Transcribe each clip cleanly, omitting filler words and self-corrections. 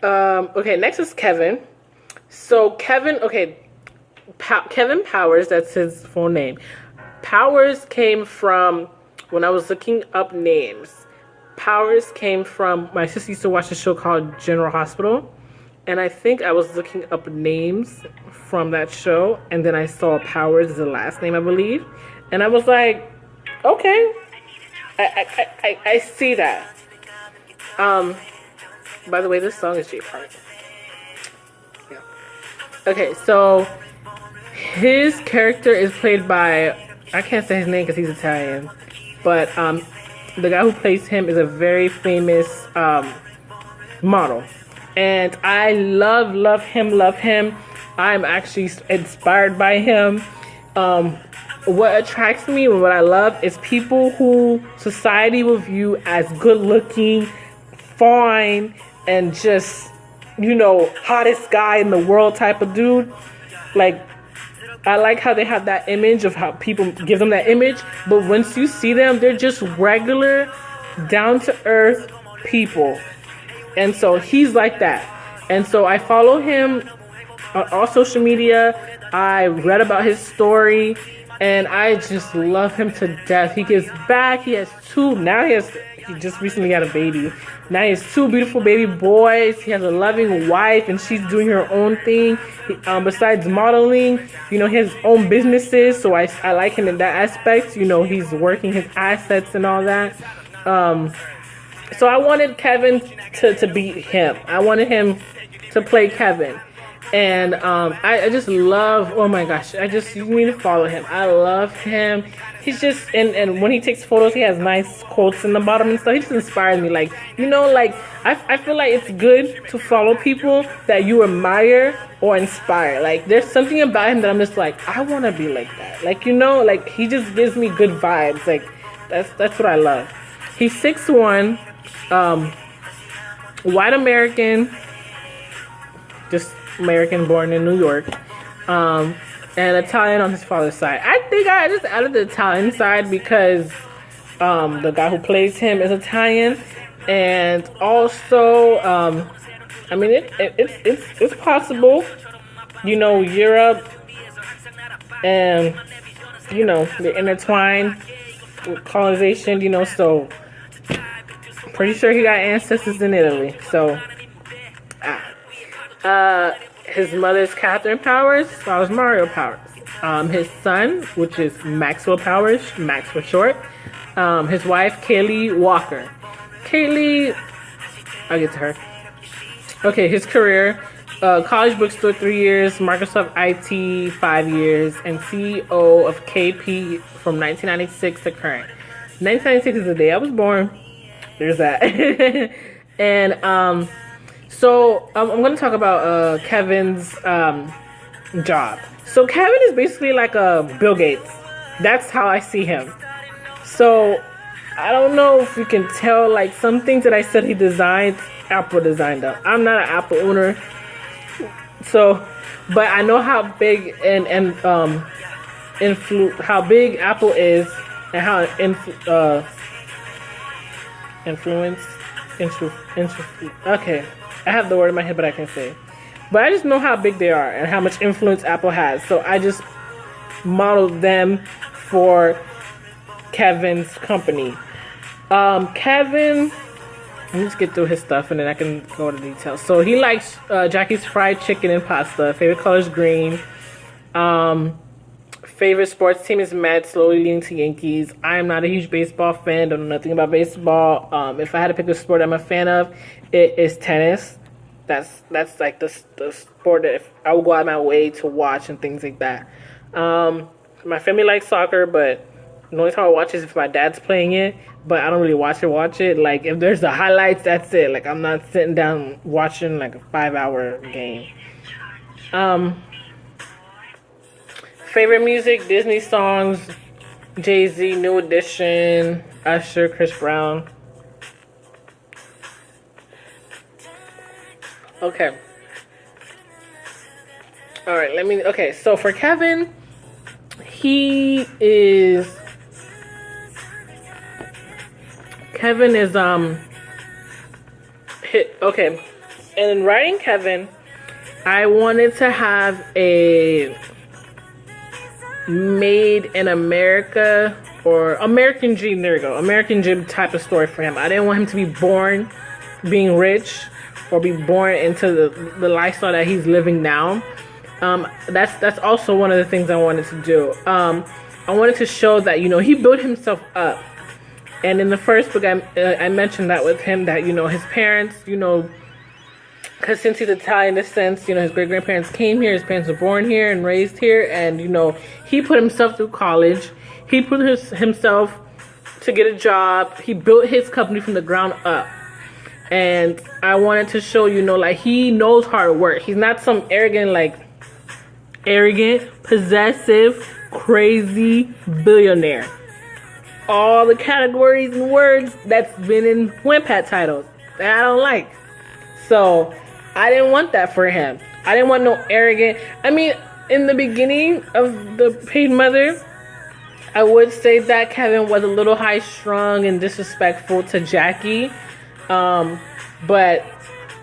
Okay, next is Kevin. So Kevin, okay, Kevin Powers, that's his full name. Powers came from, when I was looking up names, Powers came from, my sister used to watch a show called General Hospital. And I think I was looking up names from that show. And then I saw Powers as the last name, I believe. And I was like, okay, I see that. By the way, this song is Jay Park. Yeah. Okay, so his character is played by, I can't say his name because he's Italian, but the guy who plays him is a very famous model. And I love him. I'm actually inspired by him. What attracts me and what I love is people who society will view as good looking, fine, and just, hottest guy in the world type of dude. Like, I like how they have that image of how people give them that image, but once you see them, they're just regular, down to earth people. And so he's like that. And so I follow him on all social media. I read about his story, and I just love him to death. He gives back. He has he just recently had a baby. Now he has two beautiful baby boys. He has a loving wife, and she's doing her own thing. Besides modeling, he has his own businesses. So I like him in that aspect. He's working his assets and all that. So I wanted Kevin to beat him. I wanted him to play Kevin. And I just love, oh my gosh, you need to follow him. I love him. He's just, and when he takes photos, he has nice quotes in the bottom and stuff. He just inspires me. Like, I feel like it's good to follow people that you admire or inspire. Like, there's something about him that I'm just like, I want to be like that. Like, he just gives me good vibes. Like, that's what I love. He's 6'1", white American, just American, born in New York, and Italian on his father's side. I think I just added the Italian side because the guy who plays him is Italian, and also, it's possible, Europe, and they're intertwined with colonization, so pretty sure he got ancestors in Italy. So, his mother's Catherine Powers, his father's Mario Powers. His son, which is Maxwell Powers, Max for short. His wife, Kaylee Walker. Kaylee, I'll get to her. Okay, his career, college bookstore 3 years, Microsoft IT 5 years, and CEO of KP from 1996 to current. 1996 is the day I was born. There's that. And so I'm going to talk about Kevin's job. So Kevin is basically like a Bill Gates. That's how I see him. So I don't know if you can tell, like, some things that I said he designed, Apple designed them. I'm not an Apple owner, so, but I know how big how big Apple is and how okay, I have the word in my head, but I can't say it. But I just know how big they are and how much influence Apple has. So I just modeled them for Kevin's company. Kevin, let me just get through his stuff and then I can go into details. So he likes Jackie's fried chicken and pasta. Favorite color is green. Favorite sports team is Mets, slowly leaning to Yankees. I am not a huge baseball fan. Don't know nothing about baseball. If I had to pick a sport I'm a fan of, it is tennis. That's like the sport that I would go out of my way to watch and things like that. My family likes soccer, but the only time I watch is if my dad's playing it. But I don't really watch it. Like, if there's the highlights, that's it. Like, I'm not sitting down watching like a 5-hour game. Favorite music, Disney songs, Jay-Z, New Edition, Usher, Chris Brown. Okay. All right, okay, so for Kevin, Kevin is, okay, And in writing Kevin, I wanted to have a made in America or American Dream, there we go, American Dream type of story for him. I didn't want him to be born being rich or be born into the lifestyle that he's living now. That's also one of the things I wanted to do. I wanted to show that, you know, he built himself up. And in the first book, I mentioned that with him, that, you know, his parents, you know, because since he's Italian descent, you know, his great-grandparents came here, his parents were born here and raised here, and, you know, he put himself through college. He put himself to get a job. He built his company from the ground up. And I wanted to show, you know, like, he knows hard work. He's not some arrogant, possessive, crazy billionaire. All the categories and words that's been in Wattpad titles that I don't like. So I didn't want that for him. I didn't want no arrogant. I mean, in the beginning of The Paid Mother, I would say that Kevin was a little high-strung and disrespectful to Jackie. But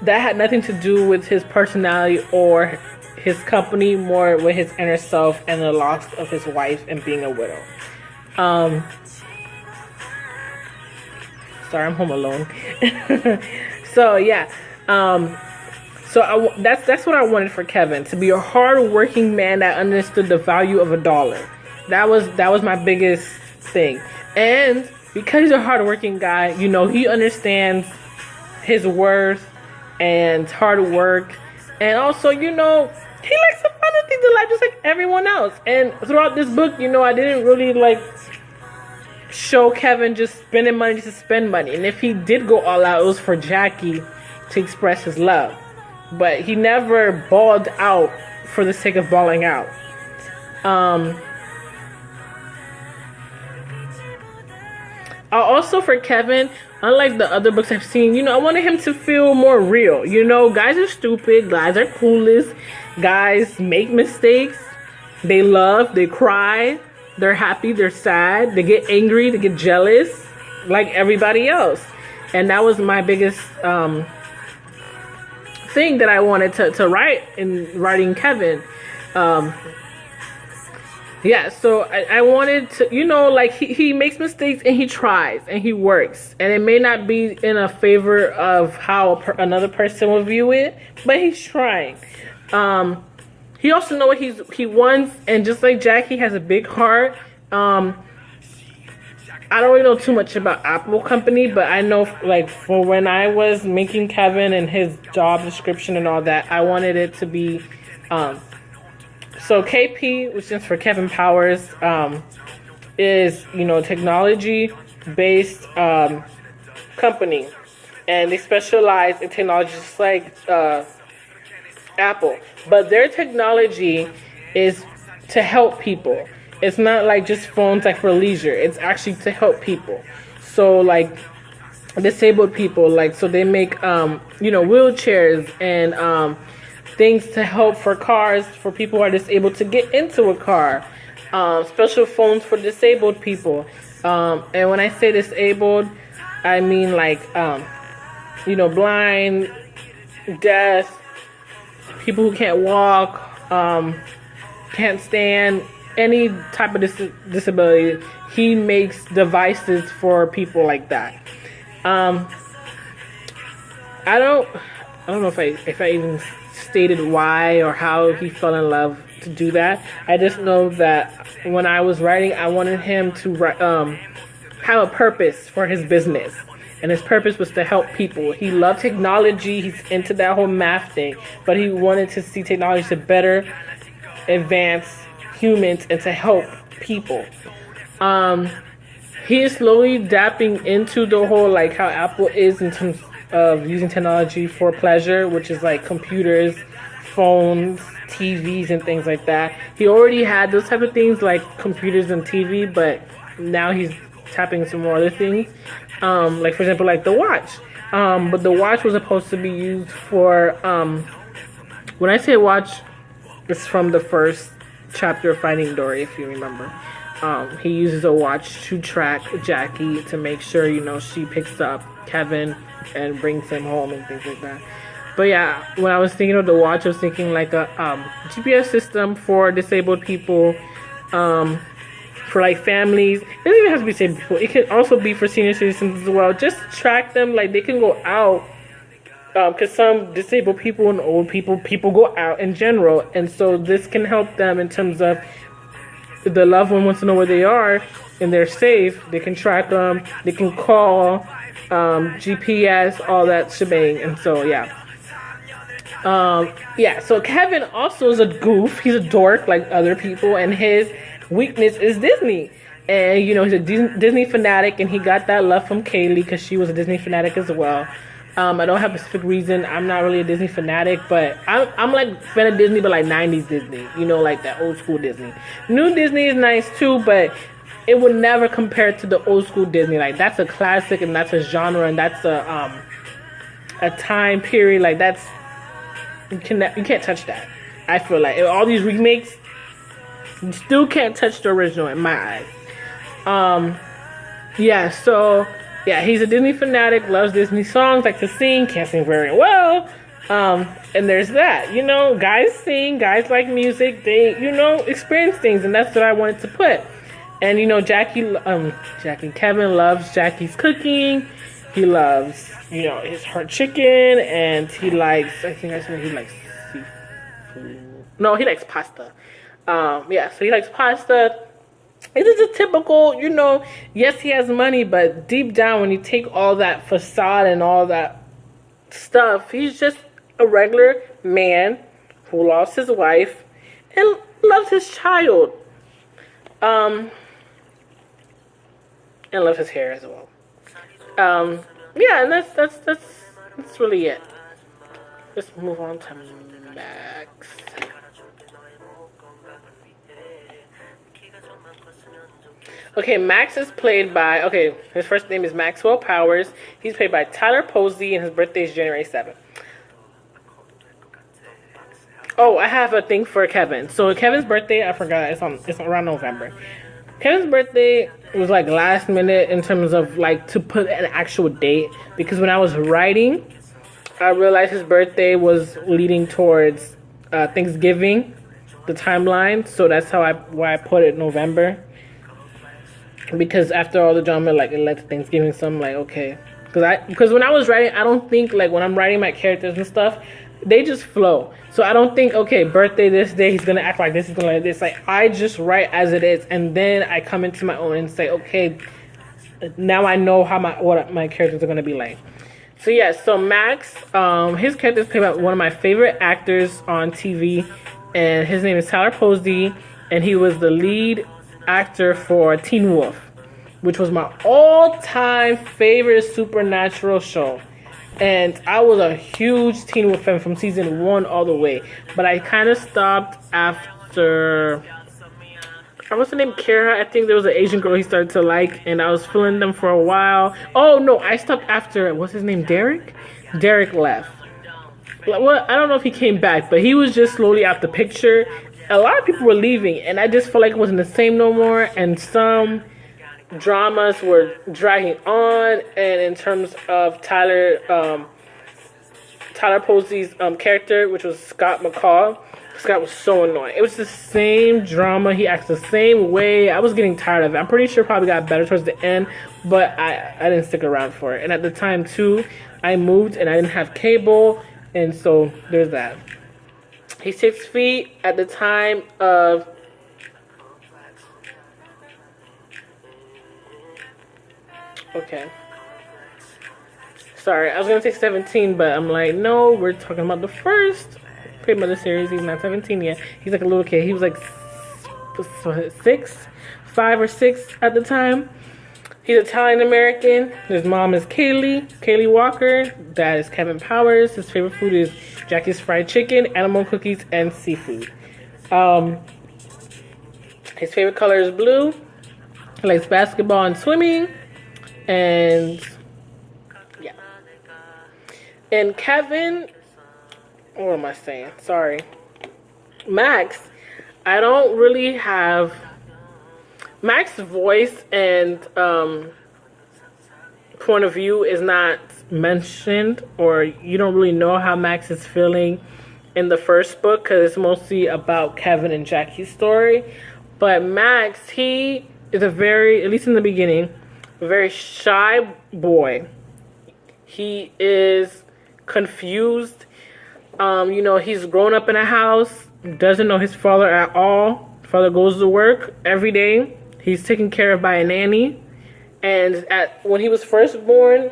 that had nothing to do with his personality or his company, more with his inner self and the loss of his wife and being a widow. Sorry, I'm home alone. So yeah, that's what I wanted for Kevin, to be a hard-working man that understood the value of $1. That was my biggest thing. And because he's a hard-working guy, you know, he understands his worth and hard work, and also, you know, he likes some other things in life just like everyone else. And throughout this book, you know, I didn't really show Kevin just spending money just to spend money. And if he did go all out, it was for Jackie to express his love. But he never balled out for the sake of balling out. Also for Kevin, unlike the other books I've seen, you know, I wanted him to feel more real. You know, guys are stupid, guys are clueless, guys make mistakes, they love, they cry, they're happy, they're sad, they get angry, they get jealous, like everybody else. And that was my biggest thing that I wanted to write in writing Kevin. Yeah, so I wanted to, you know, like, he makes mistakes and he tries and he works. And it may not be in a favor of how another person will view it, but he's trying. He also knows what he wants, and just like Jack, he has a big heart. I don't really know too much about Apple Company, but I know, like, for when I was making Kevin and his job description and all that, I wanted it to be... So KP, which stands for Kevin Powers, is, you know, technology-based company, and they specialize in technology just like Apple. But their technology is to help people. It's not like just phones like for leisure. It's actually to help people. So like disabled people, like, so they make you know, wheelchairs and things to help for cars for people who are disabled to get into a car. Special phones for disabled people. And when I say disabled, I mean like, you know, blind, deaf, people who can't walk, can't stand, any type of disability. He makes devices for people like that. I don't know if I even stated why or how he fell in love to do that. I just know that when I was writing, I wanted him to have a purpose for his business, and his purpose was to help people. He loved technology. He's into that whole math thing, but he wanted to see technology to better advance humans and to help people. He is slowly dapping into the whole, like, how Apple is in terms of using technology for pleasure, which is like computers, phones, TVs, and things like that. He already had those type of things like computers and TV, but now he's tapping some more other things. Like, for example, like the watch. But the watch was supposed to be used for, when I say watch, it's from the first chapter of Finding Dory, if you remember. He uses a watch to track Jackie to make sure, you know, she picks up Kevin and brings him home and things like that. But yeah, when I was thinking of the watch, I was thinking like a GPS system for disabled people, um, for like families. It doesn't even have to be disabled people. It can also be for senior citizens as well. Just track them, like they can go out. Because some disabled people and old people go out in general, and so this can help them in terms of if the loved one wants to know where they are and they're safe. They can track them. They can call, GPS, all that shebang, and so yeah. Yeah, so Kevin also is a goof. He's a dork like other people, and his weakness is Disney. And you know he's a Disney fanatic, and he got that love from Kaylee because she was a Disney fanatic as well. I don't have a specific reason. I'm not really a Disney fanatic, but I'm like fan of Disney, but like 90s Disney. You know, like that old school Disney. New Disney is nice too, but it would never compare to the old school Disney. Like that's a classic, and that's a genre, and that's a time period. Like that's you can't touch that. I feel like all these remakes, you still can't touch the original in my eyes. Yeah, so yeah, he's a Disney fanatic, loves Disney songs, likes to sing, can't sing very well. And there's that. You know, guys sing, guys like music, they, you know, experience things, and that's what I wanted to put. And you know, Kevin loves Jackie's cooking. He loves, you know, her chicken, and he likes, I think I said he likes seafood. No, he likes pasta. Yeah, so he likes pasta. It is a typical, you know, yes, he has money, but deep down, when you take all that facade and all that stuff, he's just a regular man who lost his wife and loves his child. And loves his hair as well. Yeah, and that's really it. Let's move on to Max. Okay, Max is played by, his first name is Maxwell Powers. He's played by Tyler Posey, and his birthday is January 7th. Oh, I have a thing for Kevin. So Kevin's birthday, I forgot, it's around November. Kevin's birthday was like last minute in terms of like to put an actual date, because when I was writing, I realized his birthday was leading towards Thanksgiving, the timeline. So that's why I put it November. Because after all the drama, like it led to Thanksgiving, so I'm like, okay. Because when I was writing, I don't think like when I'm writing my characters and stuff, they just flow. So I don't think, okay, birthday this day, he's gonna act like this, he's gonna like this. Like I just write as it is, and then I come into my own and say, okay, now I know what my characters are gonna be like. So yeah, so Max, his character is played by one of my favorite actors on TV, and his name is Tyler Posey, and he was the lead actor for Teen Wolf, which was my all-time favorite supernatural show. And I was a huge Teen Wolf fan from season 1 all the way. But I kind of stopped after, what's her name? Kara. I think there was an Asian girl he started to like, and I was feeling them for a while. Oh no, I stopped after, what's his name? Derek? Derek left. Well, I don't know if he came back, but he was just slowly out the picture. A lot of people were leaving, and I just felt like it wasn't the same no more, and some dramas were dragging on. And in terms of Tyler Posey's character, which was Scott McCall, Scott was so annoying. It was the same drama. He acts the same way. I was getting tired of it. I'm pretty sure it probably got better towards the end, but I didn't stick around for it. And at the time, too, I moved, and I didn't have cable, and so there's that. He's 6 feet at the time of... Okay. Sorry, I was going to say 17, but I'm like, no, we're talking about the first Pretty Mother series. He's not 17 yet. He's like a little kid. He was like 5 or 6 at the time. He's Italian-American. His mom is Kaylee Walker. Dad is Kevin Powers. His favorite food is Jackie's fried chicken, animal cookies, and seafood. His favorite color is blue. He likes basketball and swimming. And yeah. And Kevin, what am I saying? Sorry. Max, I don't really have... Max's voice and point of view is not mentioned, or you don't really know how Max is feeling in the first book because it's mostly about Kevin and Jackie's story. But Max, he is at least in the beginning, a very shy boy. He is confused. He's grown up in a house, doesn't know his father at all. Father goes to work every day. He's taken care of by a nanny. And when he was first born,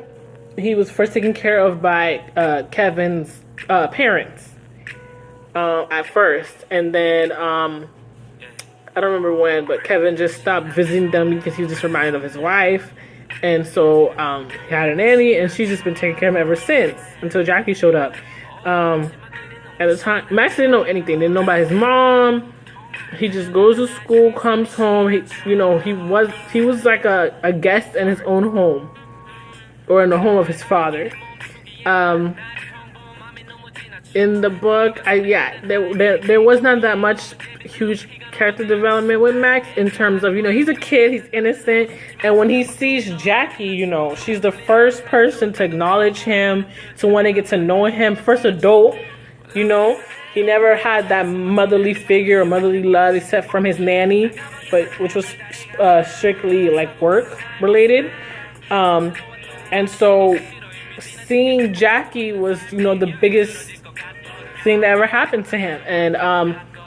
he was first taken care of by Kevin's parents at first. And then, I don't remember when, but Kevin just stopped visiting them because he was just reminded of his wife. And so he had a nanny, and she's just been taking care of him ever since, until Jackie showed up. At the time, Max didn't know anything. Didn't know about his mom. He just goes to school, comes home. He was like a guest in his own home, or in the home of his father. In the book, there was not that much huge character development with Max in terms of, he's a kid, he's innocent, and when he sees Jackie, she's the first person to acknowledge him, to want to get to know him, first adult, He never had that motherly figure or motherly love except from his nanny, which was strictly like work related. And so seeing Jackie was, the biggest thing that ever happened to him. And,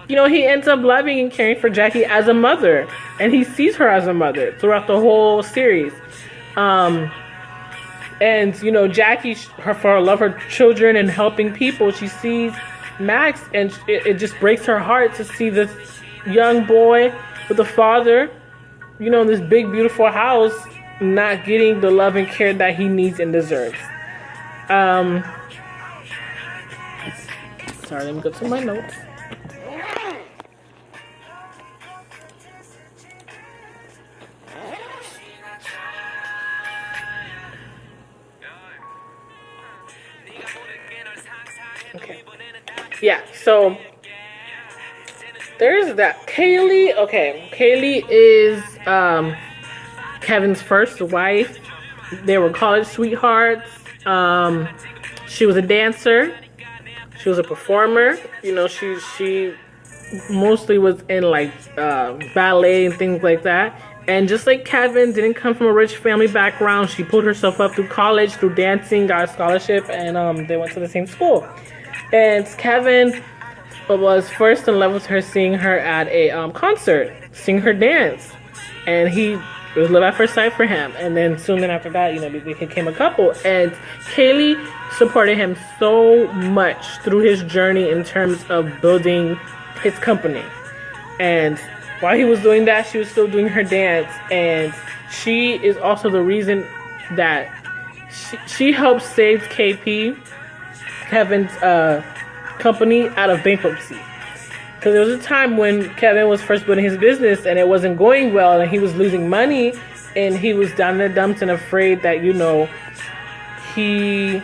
he ends up loving and caring for Jackie as a mother. And he sees her as a mother throughout the whole series. Jackie, for her love her children and helping people, she sees Max, and it just breaks her heart to see this young boy with a father, in this big, beautiful house, not getting the love and care that he needs and deserves. Sorry, let me go to my notes. Okay. Yeah, so there's that. Kaylee. Okay, Kaylee is Kevin's first wife. They were college sweethearts. She was a dancer. She was a performer. She mostly was in like ballet and things like that. And just like Kevin, didn't come from a rich family background. She pulled herself up through college, through dancing, got a scholarship, and they went to the same school. And Kevin was first in love with her, seeing her at a concert, seeing her dance. And it was love at first sight for him. And then soon after that, they became a couple. And Kaylee supported him so much through his journey in terms of building his company. And while he was doing that, she was still doing her dance. And she is also the reason that she helped save KP, Kevin's company, out of bankruptcy. Because there was a time when Kevin was first building his business and it wasn't going well and he was losing money and he was down in the dumps and afraid that, he